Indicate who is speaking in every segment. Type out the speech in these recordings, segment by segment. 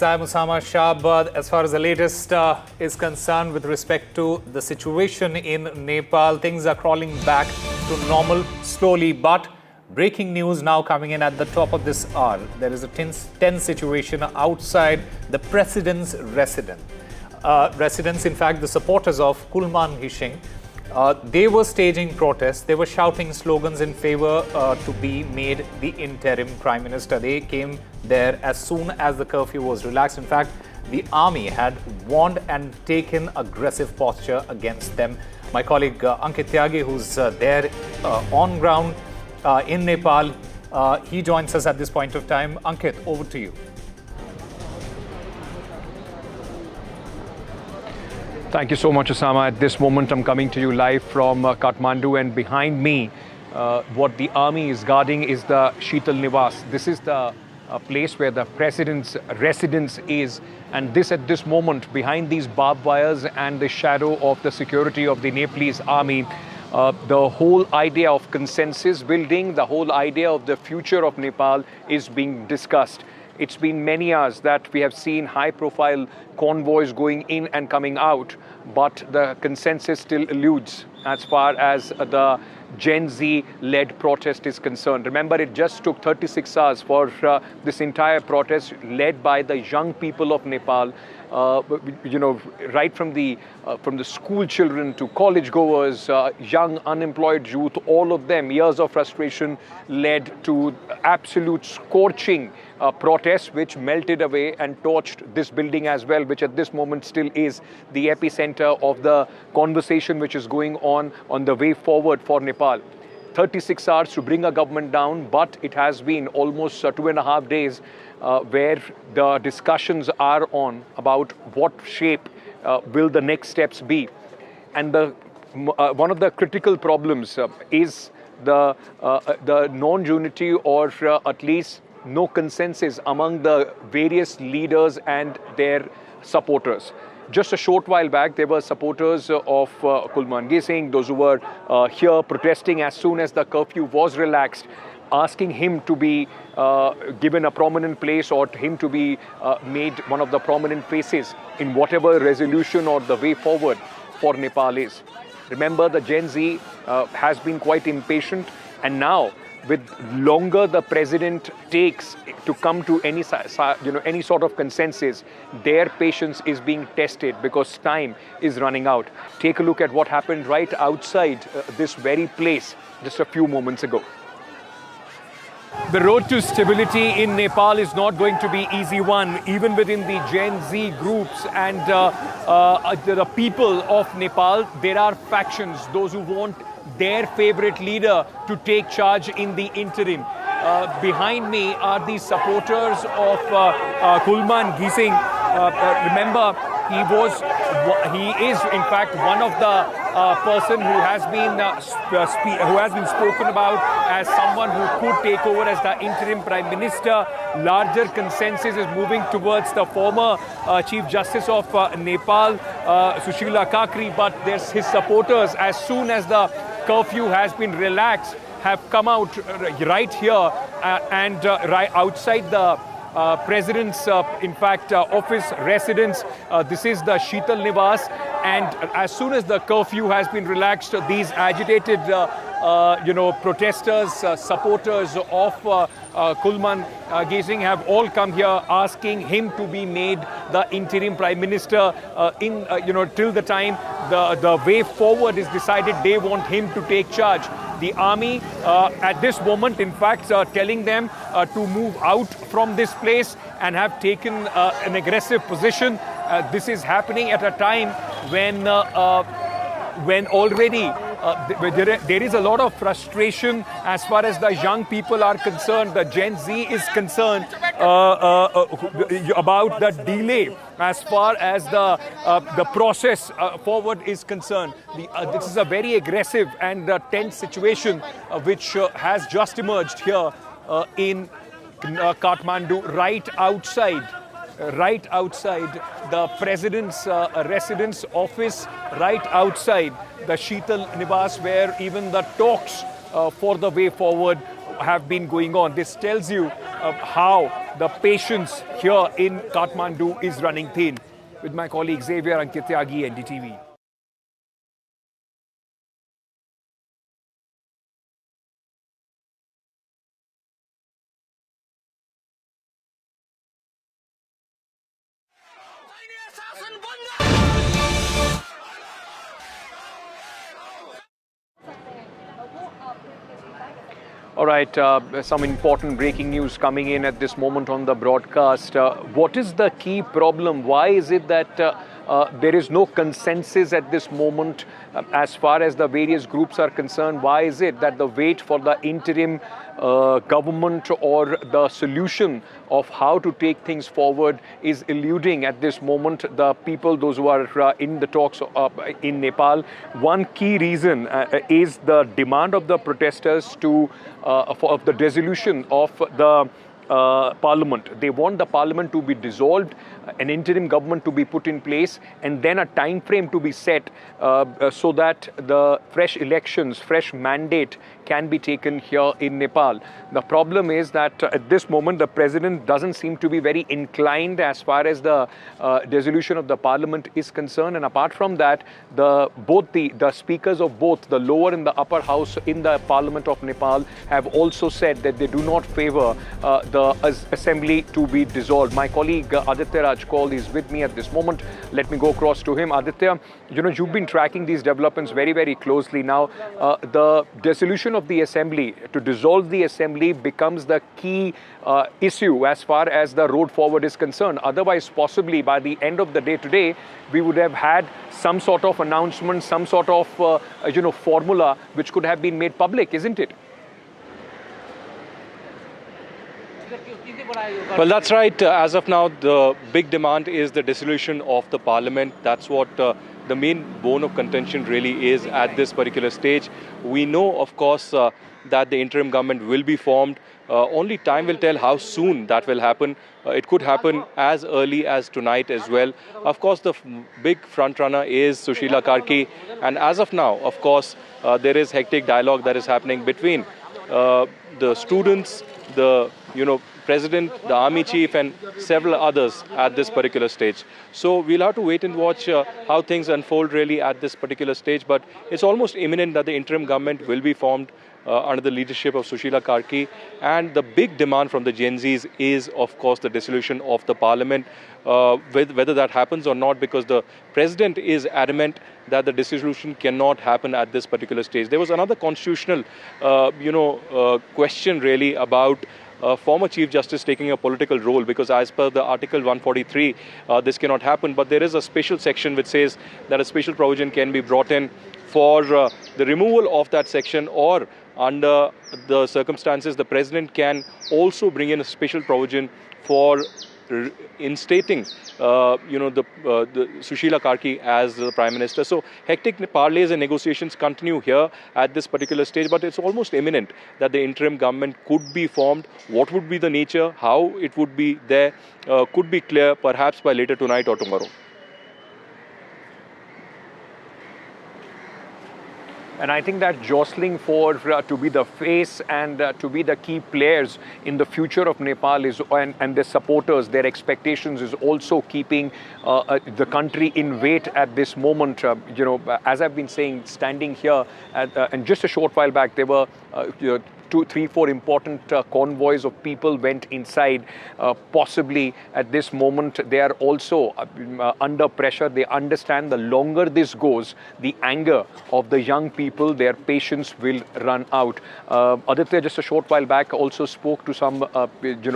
Speaker 1: Yes, I'm Osama Shah. As far as the latest is concerned with respect to the situation in Nepal, things are crawling back to normal slowly. But breaking news now coming in at the top of this hour. There is a tense situation outside the president's residence. In fact, the supporters of Kulman Hishing, they were staging protests. They were shouting slogans in favor to be made the interim prime minister. They came there as soon as the curfew was relaxed. In fact, the army had warned and taken aggressive posture against them. My colleague Ankit Tyagi, who's there on ground in Nepal, he joins us at this point of time. Ankit, over to you.
Speaker 2: Thank you so much, Osama. At this moment, I'm coming to you live from Kathmandu, and behind me, what the army is guarding is the Sheetal Nivas. This is the place where the president's residence is, and at this moment, behind these barbed wires and the shadow of the security of the Nepalese army, the whole idea of consensus building, the whole idea of the future of Nepal is being discussed. It's been many hours that we have seen high-profile convoys going in and coming out, but the consensus still eludes as far as the Gen Z-led protest is concerned. Remember, it just took 36 hours for this entire protest led by the young people of Nepal, right from the school children to college goers, young unemployed youth, all of them, years of frustration led to absolute scorching protests which melted away and torched this building as well, which at this moment still is the epicenter of the conversation which is going on the way forward for Nepal. 36 hours to bring a government down, but it has been almost 2.5 days where the discussions are on about what shape will the next steps be. And one of the critical problems is the non-unity, or at least no consensus among the various leaders and their supporters. Just a short while back, there were supporters of Kulman Hishing, those who were here protesting as soon as the curfew was relaxed, asking him to be given a prominent place, or him to be made one of the prominent faces in whatever resolution or the way forward for Nepal is. Remember, the Gen Z has been quite impatient, and now, with longer the president takes to come to any sort of consensus, their patience is being tested because time is running out. Take a look at what happened right outside this very place just a few moments ago. The road to stability in Nepal is not going to be easy one, even within the Gen Z groups and the people of Nepal. There are factions, those who want their favorite leader to take charge in the interim. Behind me are the supporters of Kulman Hishing. Remember, he is in fact one of the person who has been spoken about as someone who could take over as the interim prime minister. Larger consensus is moving towards the former Chief Justice of Nepal, Sushila Karki, but there's his supporters, as soon as the curfew has been relaxed, have come out right here and right outside the president's, office residence. This is the Sheetal Nivas, and as soon as the curfew has been relaxed, these agitated, protesters, supporters of Kulman Hishing have all come here asking him to be made the interim prime minister till the time the way forward is decided. They want him to take charge. The army at this moment, in fact, telling them to move out from this place and have taken an aggressive position. This is happening at a time when already there is a lot of frustration as far as the young people are concerned. The Gen Z is concerned about the delay as far as the process forward is concerned. This is a very aggressive and tense situation which has just emerged here in Kathmandu, right outside the president's residence office, right outside the Sheetal Nivas, where even the talks for the way forward have been going on. This tells you how the patience here in Kathmandu is running thin. With my colleague Xavier Ankityagi, NDTV. All right, some important breaking news coming in at this moment on the broadcast. What is the key problem? Why is it that there is no consensus at this moment as far as the various groups are concerned? Why is it that the wait for the interim government or the solution of how to take things forward is eluding at this moment the people, those who are in the talks in Nepal? One key reason is the demand of the protesters for the dissolution of the parliament. They want the parliament to be dissolved, an interim government to be put in place, and then a time frame to be set so that the fresh elections, fresh mandate can be taken here in Nepal. The problem is that at this moment the president doesn't seem to be very inclined as far as the dissolution of the parliament is concerned, and apart from that, both the speakers of both the lower and the upper house in the parliament of Nepal have also said that they do not favor the assembly to be dissolved. My colleague Aditya Rajkol is with me at this moment. Let me go across to him. Aditya, you've been tracking these developments very, very closely. Now, the dissolution of the assembly, to dissolve the assembly, becomes the key issue as far as the road forward is concerned. Otherwise, possibly by the end of the day today, we would have had some sort of announcement, some sort of formula which could have been made public, isn't it?
Speaker 3: Well, that's right. As of now, the big demand is the dissolution of the parliament. That's what the main bone of contention really is at this particular stage. We know, of course, that the interim government will be formed. Only time will tell how soon that will happen. It could happen as early as tonight as well. Of course, the big front runner is Sushila Karki. And as of now, of course, there is hectic dialogue that is happening between the students, the president, the army chief, and several others at this particular stage. So we'll have to wait and watch how things unfold really at this particular stage. But it's almost imminent that the interim government will be formed under the leadership of Sushila Karki. And the big demand from the GenZs is, of course, the dissolution of the parliament, whether that happens or not, because the president is adamant that the dissolution cannot happen at this particular stage. There was another constitutional, question really about former Chief Justice taking a political role, because as per the Article 143, this cannot happen. But there is a special section which says that a special provision can be brought in for the removal of that section, or under the circumstances, the president can also bring in a special provision for instating, the Sushila Karki as the Prime Minister. So hectic parleys and negotiations continue here at this particular stage, but it's almost imminent that the interim government could be formed. What would be the nature, how it would be there, could be clear perhaps by later tonight or tomorrow.
Speaker 2: And I think that jostling for to be the face and to be the key players in the future of Nepal is, and their supporters, their expectations is also keeping the country in wait at this moment. As I've been saying, standing here, and just a short while back, there were 2, 3, 4 important convoys of people went inside. Possibly at this moment, they are also under pressure. They understand the longer this goes, the anger of the young people, their patience will run out. Aditya, just a short while back, also spoke to some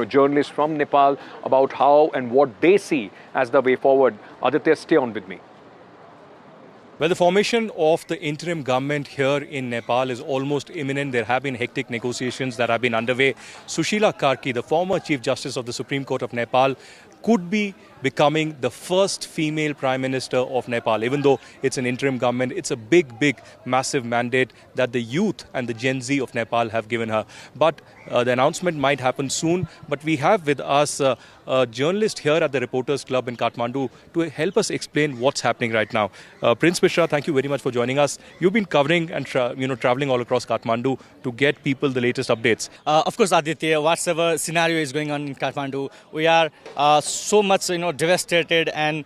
Speaker 2: journalists from Nepal about how and what they see as the way forward. Aditya, stay on with me.
Speaker 3: Well, the formation of the interim government here in Nepal is almost imminent. There have been hectic negotiations that have been underway. Sushila Karki, the former Chief Justice of the Supreme Court of Nepal, could be becoming the first female Prime Minister of Nepal. Even though it's an interim government, it's a big, massive mandate that the youth and the Gen Z of Nepal have given her. But the announcement might happen soon. But we have with us a journalist here at the Reporters Club in Kathmandu to help us explain what's happening right now. Prince Mishra, thank you very much for joining us. You've been covering and traveling all across Kathmandu to get people the latest updates.
Speaker 4: Of course, Aditya, whatever scenario is going on in Kathmandu, we are so much devastated, and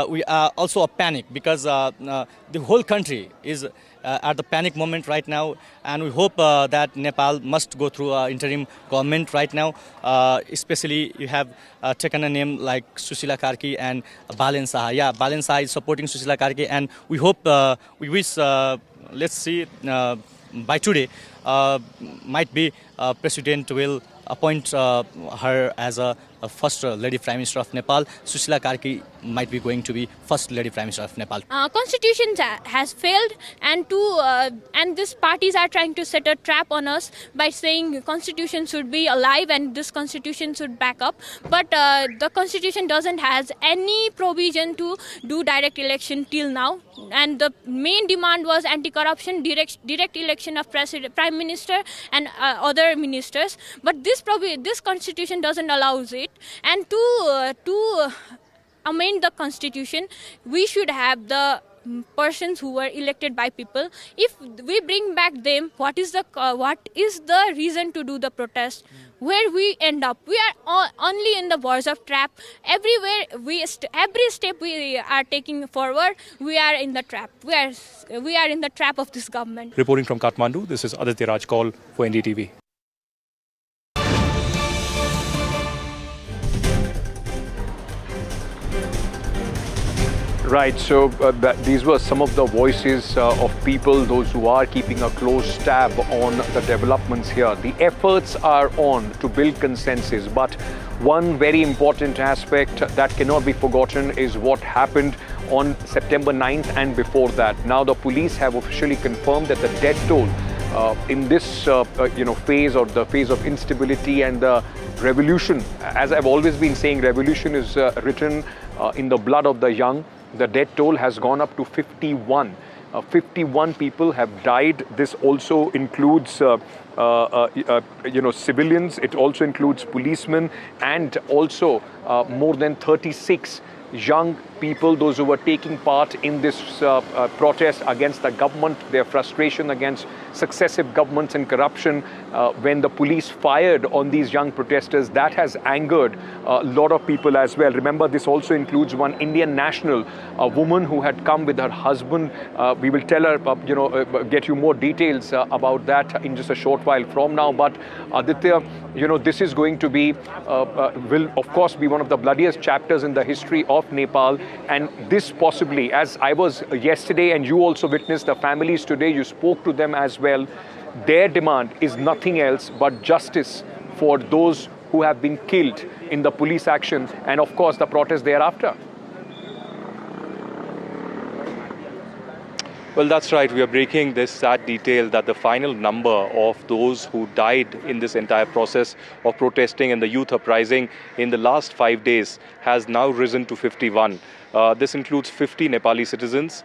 Speaker 4: we are also a panic because the whole country is at the panic moment right now, and we hope that Nepal must go through an interim government right now. Especially you have taken a name like Susila Karki and Balen Saha. Yeah, Balen Saha is supporting Susila Karki, and we hope, we wish, let's see, by today, might be President will appoint her as a first Lady Prime Minister of Nepal. Susila Karki might be going to be first Lady Prime Minister of Nepal.
Speaker 5: Constitution has failed, and these parties are trying to set a trap on us by saying Constitution should be alive and this Constitution should back up. But the Constitution doesn't has any provision to do direct election till now. And the main demand was anti-corruption, direct election of Prime Minister and other ministers. But this Constitution doesn't allow it. And to amend the Constitution, we should have the persons who were elected by people. If we bring back them, what is the reason to do the protest? Where we end up? We are only in the verge of trap. Everywhere every step we are taking forward, we are in the trap. We are in the trap of this government.
Speaker 3: Reporting from Kathmandu, this is Aditya Rajkol for NDTV.
Speaker 2: Right, so these were some of the voices of people, those who are keeping a close tab on the developments here. The efforts are on to build consensus, but one very important aspect that cannot be forgotten is what happened on September 9th and before that. Now the police have officially confirmed that the death toll in this phase, or the phase of instability and the revolution, as I've always been saying, revolution is written in the blood of the young. The death toll has gone up to 51. 51 people have died. This also includes civilians. It also includes policemen, and also more than 36 young people, those who were taking part in this protest against the government, their frustration against successive governments and corruption. When the police fired on these young protesters, that has angered a lot of people as well. Remember, this also includes one Indian national, a woman who had come with her husband. We will tell her, get you more details about that in just a short while from now. But Aditya, this is going to be, will of course be one of the bloodiest chapters in the history of Nepal. And this possibly, as I was yesterday and you also witnessed the families today, you spoke to them as well, their demand is nothing else but justice for those who have been killed in the police action and of course the protest thereafter.
Speaker 3: Well, that's right. We are breaking this sad detail that the final number of those who died in this entire process of protesting and the youth uprising in the last 5 days has now risen to 51. This includes 50 Nepali citizens.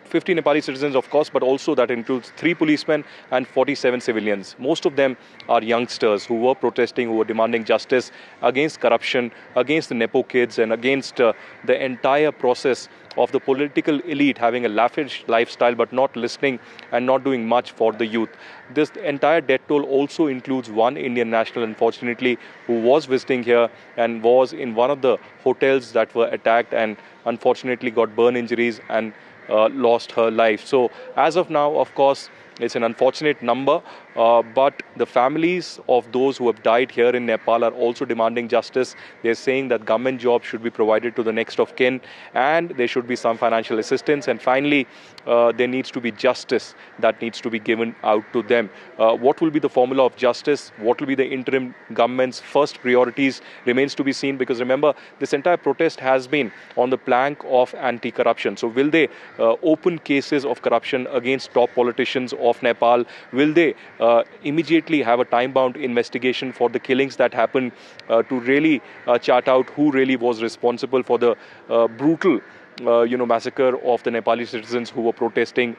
Speaker 3: 50 Nepali citizens, of course, but also that includes 3 policemen and 47 civilians. Most of them are youngsters who were protesting, who were demanding justice against corruption, against the Nepo kids, and against the entire process of the political elite having a lavish lifestyle but not listening and not doing much for the youth. This entire death toll also includes one Indian national, unfortunately, who was visiting here and was in one of the hotels that were attacked and unfortunately got burn injuries and lost her life. So as of now, of course, it's an unfortunate number, but the families of those who have died here in Nepal are also demanding justice. They're saying that government jobs should be provided to the next of kin and there should be some financial assistance. And finally, there needs to be justice that needs to be given out to them. What will be the formula of justice? What will be the interim government's first priorities remains to be seen, because remember, this entire protest has been on the plank of anti-corruption. So will they open cases of corruption against top politicians of Nepal? Will they immediately have a time-bound investigation for the killings that happened, to really chart out who really was responsible for the brutal massacre of the Nepali citizens who were protesting